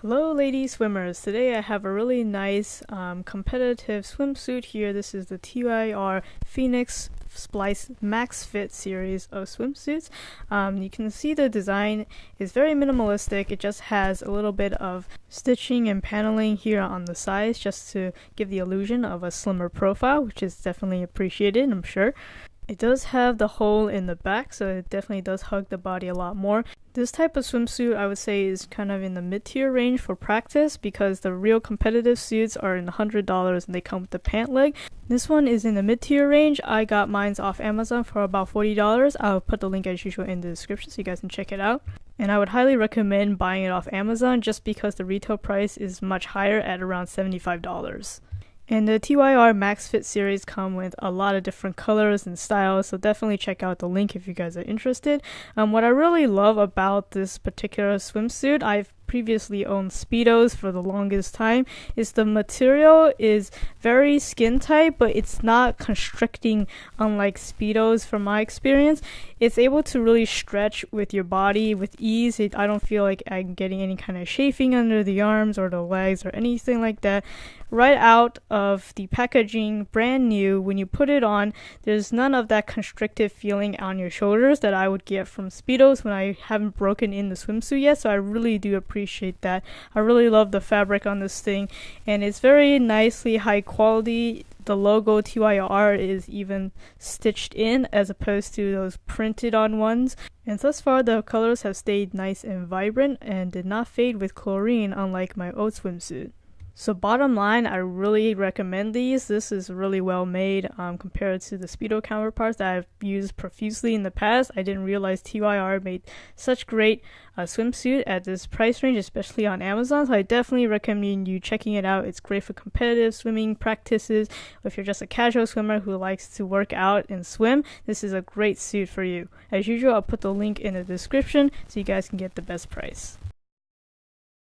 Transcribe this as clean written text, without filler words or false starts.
Hello lady swimmers, today I have a really nice competitive swimsuit here. This is the TYR Phoenix Splice Maxfit series of swimsuits. You can see the design is very minimalistic. It just has a little bit of stitching and paneling here on the sides just to give the illusion of a slimmer profile, which is definitely appreciated, I'm sure. It does have the hole in the back, so it definitely does hug the body a lot more. This type of swimsuit I would say is kind of in the mid-tier range for practice because the real competitive suits are in $100 and they come with the pant leg. This one is in the mid-tier range. I got mine off Amazon for about $40. I'll put the link as usual in the description so you guys can check it out. And I would highly recommend buying it off Amazon just because the retail price is much higher at around $75. And the TYR Maxfit series come with a lot of different colors and styles, so definitely check out the link if you guys are interested. What I really love about this particular swimsuit, I've previously owned Speedos for the longest time, is the material is very skin tight, but it's not constricting unlike Speedos from my experience. It's able to really stretch with your body with ease. I don't feel like I'm getting any kind of chafing under the arms or the legs or anything like that. Right out of the packaging, brand new, when you put it on, there's none of that constrictive feeling on your shoulders that I would get from Speedos when I haven't broken in the swimsuit yet, so I really do appreciate that. I really love the fabric on this thing, and it's very nicely high quality. The logo TYR is even stitched in as opposed to those printed on ones. And thus far the colors have stayed nice and vibrant and did not fade with chlorine unlike my old swimsuit. So bottom line, I really recommend these. This is really well made compared to the Speedo counterparts that I've used profusely in the past. I didn't realize TYR made such great swimsuit at this price range, especially on Amazon. So I definitely recommend you checking it out. It's great for competitive swimming practices. If you're just a casual swimmer who likes to work out and swim, this is a great suit for you. As usual, I'll put the link in the description so you guys can get the best price.